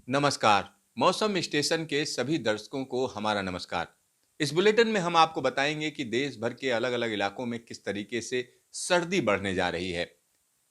नमस्कार। मौसम स्टेशन के सभी दर्शकों को हमारा नमस्कार। इस बुलेटिन में हम आपको बताएंगे कि देश भर के अलग अलग इलाकों में किस तरीके से सर्दी बढ़ने जा रही है।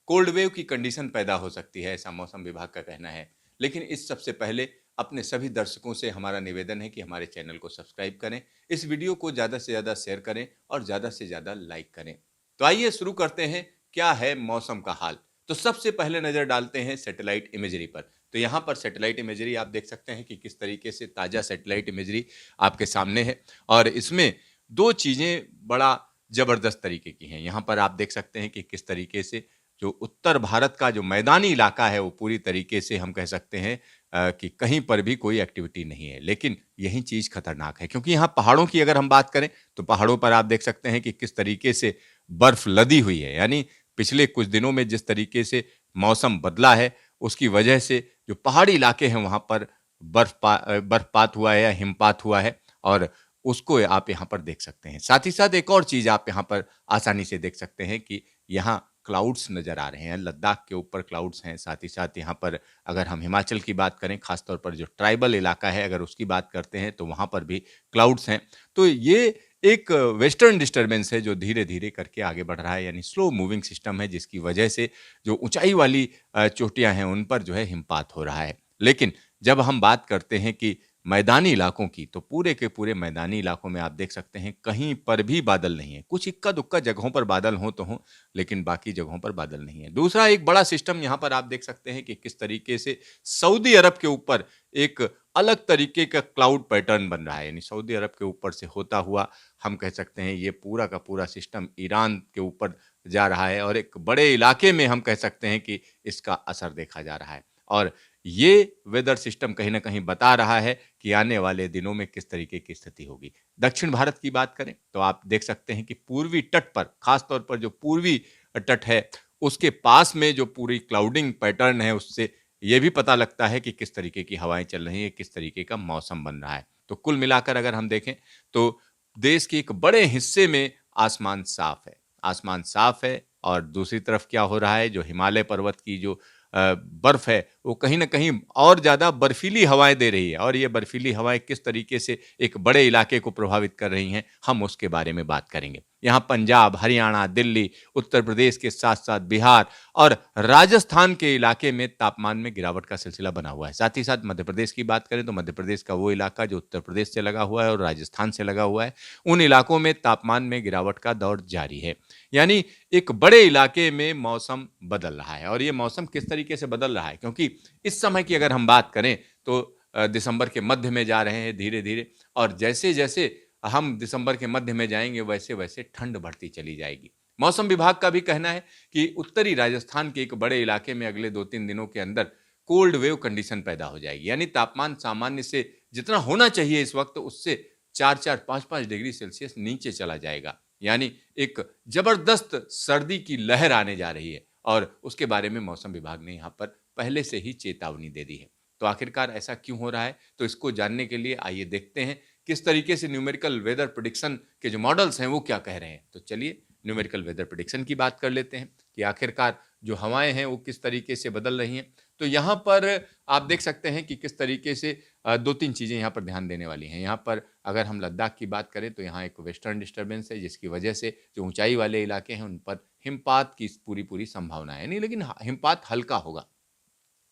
कोल्ड वेव की कंडीशन पैदा हो सकती है, ऐसा मौसम विभाग का कहना है। लेकिन इस सबसे पहले अपने सभी दर्शकों से हमारा निवेदन है कि हमारे चैनल को सब्सक्राइब करें, इस वीडियो को ज़्यादा से ज़्यादा शेयर करें और ज़्यादा से ज़्यादा लाइक करें। तो आइए शुरू करते हैं, क्या है मौसम का हाल। तो सबसे पहले नज़र डालते हैं सैटेलाइट इमेजरी पर। तो यहाँ पर सैटेलाइट इमेजरी आप देख सकते हैं कि किस तरीके से ताज़ा सैटेलाइट इमेजरी आपके सामने है और इसमें दो चीज़ें बड़ा ज़बरदस्त तरीके की हैं। यहाँ पर आप देख सकते हैं कि किस तरीके से जो उत्तर भारत का जो मैदानी इलाका है वो पूरी तरीके से हम कह सकते हैं कि कहीं पर भी कोई एक्टिविटी नहीं है। लेकिन यही चीज़ खतरनाक है क्योंकि यहाँ पहाड़ों की अगर हम बात करें तो पहाड़ों पर आप देख सकते हैं कि किस तरीके से बर्फ लदी हुई है। यानी पिछले कुछ दिनों में जिस तरीके से मौसम बदला है उसकी वजह से जो पहाड़ी इलाके हैं वहाँ पर बर्फपात हुआ है या हिमपात हुआ है और उसको आप यहाँ पर देख सकते हैं। साथ ही साथ एक और चीज़ आप यहाँ पर आसानी से देख सकते हैं कि यहाँ क्लाउड्स नज़र आ रहे हैं। लद्दाख के ऊपर क्लाउड्स हैं, साथ ही साथ यहाँ पर अगर हम हिमाचल की बात करें, खास तौर पर जो ट्राइबल इलाका है अगर उसकी बात करते हैं तो वहाँ पर भी क्लाउड्स हैं। तो ये एक वेस्टर्न डिस्टर्बेंस है जो धीरे-धीरे करके आगे बढ़ रहा है, यानी स्लो मूविंग सिस्टम है जिसकी वजह से जो ऊँचाई वाली चोटियाँ हैं उन पर जो है हिमपात हो रहा है। लेकिन जब हम बात करते हैं कि मैदानी इलाकों की, तो पूरे के पूरे मैदानी इलाकों में आप देख सकते हैं कहीं पर भी बादल नहीं है। कुछ इक्का-दुक्का जगहों पर बादल हों तो हों, लेकिन बाकी जगहों पर बादल नहीं है। दूसरा एक बड़ा सिस्टम यहाँ पर आप देख सकते हैं कि किस तरीके से सऊदी अरब के ऊपर एक अलग तरीके का क्लाउड पैटर्न बन रहा है। यानी सऊदी अरब के ऊपर से होता हुआ हम कह सकते हैं ये पूरा का पूरा सिस्टम ईरान के ऊपर जा रहा है और एक बड़े इलाके में हम कह सकते हैं कि इसका असर देखा जा रहा है। और ये वेदर सिस्टम कहीं न कहीं बता रहा है कि आने वाले दिनों में किस तरीके की स्थिति होगी। दक्षिण भारत की बात करें तो आप देख सकते हैं कि पूर्वी तट पर, खास तौर पर जो पूर्वी तट है, उसके पास में जो पूरी क्लाउडिंग पैटर्न है उससे ये भी पता लगता है कि किस तरीके की हवाएँ चल रही हैं, किस तरीके का मौसम बन रहा है। तो कुल मिलाकर अगर हम देखें तो देश के एक बड़े हिस्से में आसमान साफ है। आसमान साफ है और दूसरी तरफ क्या हो रहा है, जो हिमालय पर्वत की जो बर्फ है वो कहीं न कहीं और ज़्यादा बर्फीली हवाएँ दे रही है और ये बर्फीली हवाएँ किस तरीके से एक बड़े इलाके को प्रभावित कर रही हैं, हम उसके बारे में बात करेंगे। यहाँ पंजाब, हरियाणा, दिल्ली, उत्तर प्रदेश के साथ-साथ बिहार और राजस्थान के इलाके में तापमान में गिरावट का सिलसिला बना हुआ है। साथ ही साथ मध्य प्रदेश की बात करें तो मध्य प्रदेश का वो इलाका जो उत्तर प्रदेश से लगा हुआ है और राजस्थान से लगा हुआ है, उन इलाकों में तापमान में गिरावट का दौर जारी है। यानी एक बड़े इलाके में मौसम बदल रहा है और ये मौसम किस तरीके से बदल रहा है क्योंकि इस समय की अगर हम बात करें तो दिसंबर के मध्य में जा रहे हैं धीरे-धीरे और जैसे-जैसे हम दिसंबर के मध्य में जाएँगे वैसे-वैसे ठंड बढ़ती चली जाएगी। मौसम विभाग का भी कहना है कि उत्तरी राजस्थान के एक बड़े इलाके में अगले 2-3 दिनों के अंदर कोल्ड वेव कंडीशन पैदा हो जाएगी। यानी तापमान सामान्य से जितना होना चाहिए इस वक़्त उससे 4-4, 5-5 डिग्री सेल्सियस नीचे चला जाएगा। यानी एक जबरदस्त सर्दी की लहर आने जा रही है और उसके बारे में मौसम विभाग ने यहाँ पर पहले से ही चेतावनी दे दी है। तो आखिरकार ऐसा क्यों हो रहा है? तो इसको जानने के लिए आइए देखते हैं किस तरीके से न्यूमेरिकल वेदर प्रेडिक्शन के जो मॉडल्स हैं वो क्या कह रहे हैं। तो चलिए न्यूमेरिकल वेदर प्रेडिक्शन की बात कर लेते हैं कि आखिरकार जो हवाएँ हैं वो किस तरीके से बदल रही हैं। तो यहाँ पर आप देख सकते हैं कि किस तरीके से 2-3 चीज़ें यहाँ पर ध्यान देने वाली हैं। यहाँ पर अगर हम लद्दाख की बात करें तो यहाँ एक वेस्टर्न डिस्टर्बेंस है जिसकी वजह से जो ऊँचाई वाले इलाके हैं उन पर हिमपात की पूरी-पूरी संभावना है। नहीं लेकिन हिमपात हल्का होगा।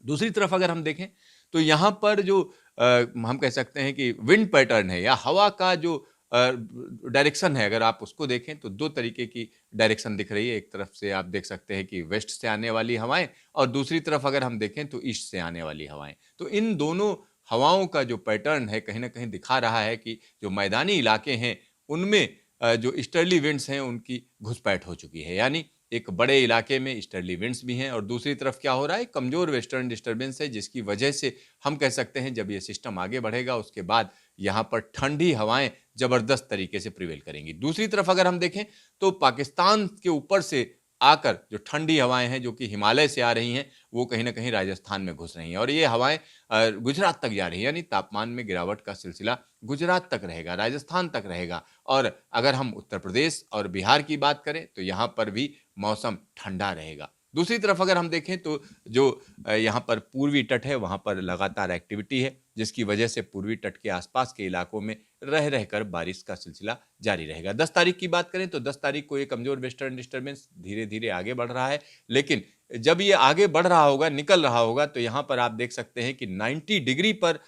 दूसरी तरफ अगर हम देखें तो यहाँ पर जो हम कह सकते हैं कि विंड पैटर्न है या हवा का जो डायरेक्शन है अगर आप उसको देखें तो 2 तरीके की डायरेक्शन दिख रही है। एक तरफ से आप देख सकते हैं कि वेस्ट से आने वाली हवाएँ और दूसरी तरफ अगर हम देखें तो ईस्ट से आने वाली हवाएँ। तो इन दोनों हवाओं का जो पैटर्न है कहीं न कहीं दिखा रहा है कि जो मैदानी इलाके हैं उनमें जो ईस्टर्ली विंड्स हैं उनकी घुसपैठ हो चुकी है। यानी एक बड़े इलाके में ईस्टर्ली विंड्स भी हैं और दूसरी तरफ क्या हो रहा है, कमज़ोर वेस्टर्न डिस्टर्बेंस है जिसकी वजह से हम कह सकते हैं जब ये सिस्टम आगे बढ़ेगा उसके बाद यहाँ पर ठंडी हवाएँ ज़बरदस्त तरीके से प्रिवेल करेंगी। दूसरी तरफ अगर हम देखें तो पाकिस्तान के ऊपर से आकर जो ठंडी हवाएँ हैं जो कि हिमालय से आ रही हैं, वो कहीं न कहीं राजस्थान में घुस रही हैं और ये हवाएँ गुजरात तक जा रही हैं यानी तापमान में गिरावट का सिलसिला गुजरात तक रहेगा, राजस्थान तक रहेगा और अगर हम उत्तर प्रदेश और बिहार की बात करें तो यहाँ पर भी मौसम ठंडा रहेगा। दूसरी तरफ अगर हम देखें तो जो यहाँ पर पूर्वी तट है वहाँ पर लगातार एक्टिविटी है, जिसकी वजह से पूर्वी तट के आसपास के इलाकों में रह रहकर बारिश का सिलसिला जारी रहेगा। 10 तारीख की बात करें तो 10 तारीख को ये कमजोर वेस्टर्न डिस्टर्बेंस धीरे-धीरे आगे बढ़ रहा है, लेकिन जब ये आगे बढ़ रहा होगा, निकल रहा होगा, तो यहाँ पर आप देख सकते हैं कि 90 डिग्री पर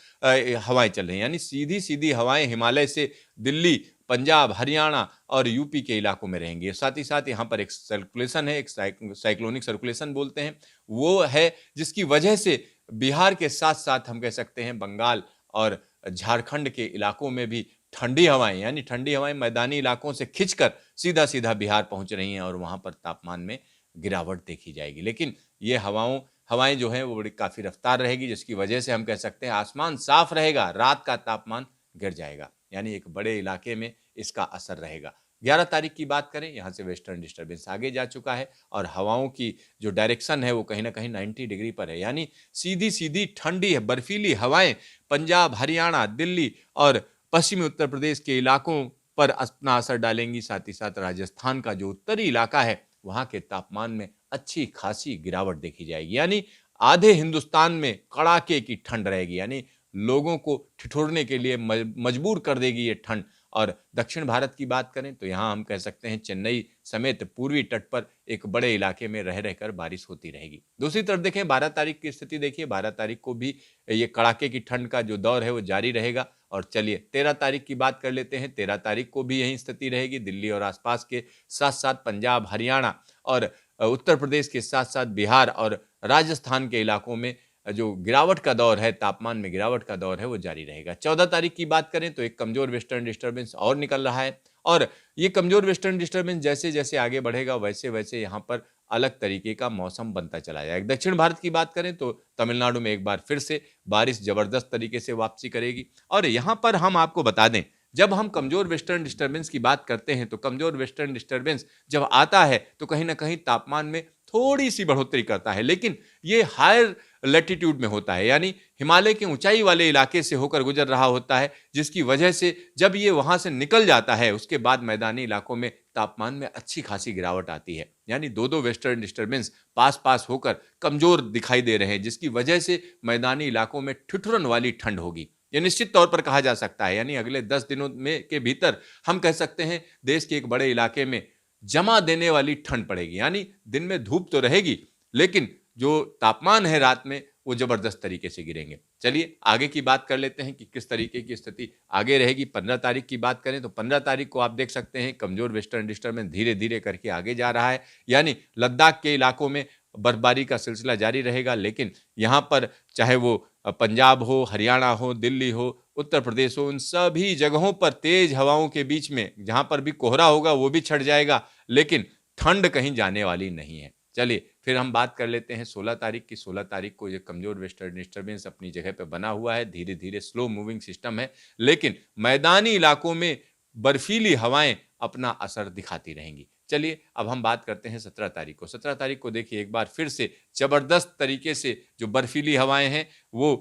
हवाएं चल रही हैं, यानी सीधी-सीधी हवाएं हिमालय से दिल्ली, पंजाब, हरियाणा और यूपी के इलाकों में रहेंगी। साथ ही साथ यहाँ पर एक सर्कुलेशन है, एक साइक्लोनिक सर्कुलेशन बोलते हैं, वो है जिसकी वजह से बिहार के साथ-साथ हम कह सकते हैं बंगाल और झारखंड के इलाकों में भी ठंडी हवाएं, यानी ठंडी हवाएं मैदानी इलाकों से खिंचकर सीधा-सीधा बिहार पहुंच रही हैं और वहां पर तापमान में गिरावट देखी जाएगी। लेकिन ये हवाएं जो हैं वो बड़ी काफी रफ्तार रहेगी, जिसकी वजह से हम कह सकते हैं आसमान साफ रहेगा, रात का तापमान गिर जाएगा, यानी एक बड़े इलाके में इसका असर रहेगा। 11 तारीख की बात करें, यहाँ से वेस्टर्न डिस्टर्बेंस आगे जा चुका है और हवाओं की जो डायरेक्शन है वो कहीं ना कहीं 90 डिग्री पर है, यानी सीधी सीधी ठंडी है बर्फीली हवाएं पंजाब, हरियाणा, दिल्ली और पश्चिमी उत्तर प्रदेश के इलाकों पर अपना असर डालेंगी। साथ ही साथ राजस्थान का जो उत्तरी इलाका है वहां के तापमान में अच्छी खासी गिरावट देखी जाएगी, यानी आधे हिंदुस्तान में कड़ाके की ठंड रहेगी, यानी लोगों को ठिठुरने के लिए मजबूर कर देगी ये ठंड। और दक्षिण भारत की बात करें तो यहाँ हम कह सकते हैं चेन्नई समेत पूर्वी तट पर एक बड़े इलाके में रह रहकर बारिश होती रहेगी। दूसरी तरफ देखें 12 तारीख की स्थिति देखिए, 12 तारीख को भी ये कड़ाके की ठंड का जो दौर है वो जारी रहेगा। और चलिए 13 तारीख की बात कर लेते हैं। 13 तारीख को भी यही स्थिति रहेगी, दिल्ली और आसपास के साथ साथ पंजाब, हरियाणा और उत्तर प्रदेश के साथ साथ बिहार और राजस्थान के इलाकों में जो गिरावट का दौर है, तापमान में गिरावट का दौर है वो जारी रहेगा। 14 तारीख की बात करें तो एक कमजोर वेस्टर्न डिस्टर्बेंस और निकल रहा है और ये कमजोर वेस्टर्न डिस्टर्बेंस जैसे जैसे आगे बढ़ेगा वैसे वैसे यहाँ पर अलग तरीके का मौसम बनता चला जाएगा। दक्षिण भारत की बात करें तो तमिलनाडु में एक बार फिर से बारिश जबरदस्त तरीके से वापसी करेगी। और यहाँ पर हम आपको बता दें, जब हम कमजोर वेस्टर्न डिस्टर्बेंस की बात करते हैं तो कमजोर वेस्टर्न डिस्टर्बेंस जब आता है तो कहीं ना कहीं तापमान में थोड़ी सी बढ़ोतरी करता है, लेकिन ये हायर लैटिट्यूड में होता है, यानी हिमालय के ऊंचाई वाले इलाके से होकर गुजर रहा होता है, जिसकी वजह से जब ये वहां से निकल जाता है उसके बाद मैदानी इलाकों में तापमान में अच्छी खासी गिरावट आती है। यानी दो वेस्टर्न डिस्टर्बेंस पास पास होकर कमजोर दिखाई दे रहे हैं, जिसकी वजह से मैदानी इलाकों में ठिठुरन वाली ठंड होगी। यह निश्चित तौर पर कहा जा सकता है, यानी अगले 10 दिनों में के भीतर हम कह सकते हैं देश के एक बड़े इलाके में जमा देने वाली ठंड पड़ेगी, यानी दिन में धूप तो रहेगी लेकिन जो तापमान है रात में वो जबरदस्त तरीके से गिरेंगे। चलिए आगे की बात कर लेते हैं कि किस तरीके की स्थिति आगे रहेगी। 15 तारीख की बात करें तो 15 तारीख को आप देख सकते हैं कमजोर वेस्टर्न डिस्टर्बेंस धीरे धीरे करके आगे जा रहा है, यानी लद्दाख के इलाकों में बर्फबारी का सिलसिला जारी रहेगा। लेकिन यहाँ पर चाहे वो पंजाब हो, हरियाणा हो, दिल्ली हो, उत्तर प्रदेश हो, उन सभी जगहों पर तेज हवाओं के बीच में जहां पर भी कोहरा होगा वो भी छट जाएगा, लेकिन ठंड कहीं जाने वाली नहीं है। चलिए फिर हम बात कर लेते हैं 16 तारीख की। 16 तारीख को ये कमजोर वेस्टर्न डिस्टर्बेंस अपनी जगह पे बना हुआ है, धीरे धीरे स्लो मूविंग सिस्टम है, लेकिन मैदानी इलाकों में बर्फीली हवाएं अपना असर दिखाती रहेंगी। चलिए अब हम बात करते हैं 17 तारीख को। 17 तारीख को देखिए एक बार फिर से जबरदस्त तरीके से जो बर्फीली हवाएं हैं वो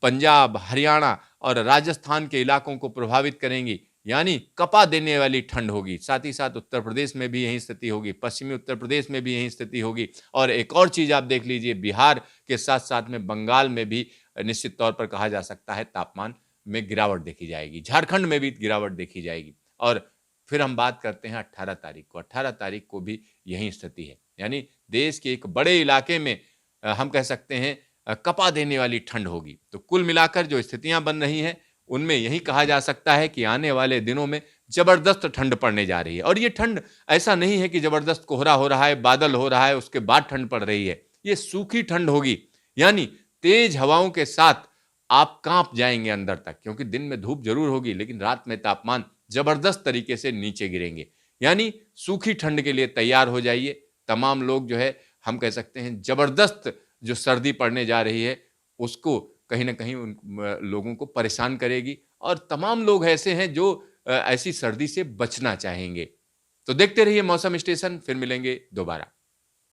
पंजाब, हरियाणा और राजस्थान के इलाकों को प्रभावित करेंगी, यानी कपा देने वाली ठंड होगी। साथ ही साथ उत्तर प्रदेश में भी यही स्थिति होगी, पश्चिमी उत्तर प्रदेश में भी यही स्थिति होगी। और एक और चीज आप देख लीजिए, बिहार के साथ साथ में बंगाल में भी निश्चित तौर पर कहा जा सकता है तापमान में गिरावट देखी जाएगी, झारखंड में भी गिरावट देखी जाएगी। और फिर हम बात करते हैं 18 तारीख को। 18 तारीख को भी यही स्थिति है, यानी देश के एक बड़े इलाके में हम कह सकते हैं कपा देने वाली ठंड होगी। तो कुल मिलाकर जो स्थितियां बन रही हैं उनमें यही कहा जा सकता है कि आने वाले दिनों में जबरदस्त ठंड पड़ने जा रही है। और ये ठंड ऐसा नहीं है कि जबरदस्त कोहरा हो रहा है, बादल हो रहा है, उसके बाद ठंड पड़ रही है। ये सूखी ठंड होगी, यानी तेज हवाओं के साथ आप कांप जाएंगे अंदर तक, क्योंकि दिन में धूप जरूर होगी लेकिन रात में तापमान जबरदस्त तरीके से नीचे गिरेंगे। यानी सूखी ठंड के लिए तैयार हो जाइए। तमाम लोग जो है हम कह सकते हैं जबरदस्त जो सर्दी पड़ने जा रही है उसको कहीं ना कहीं उन लोगों को परेशान करेगी, और तमाम लोग ऐसे हैं जो ऐसी सर्दी से बचना चाहेंगे। तो देखते रहिए मौसम स्टेशन, फिर मिलेंगे दोबारा।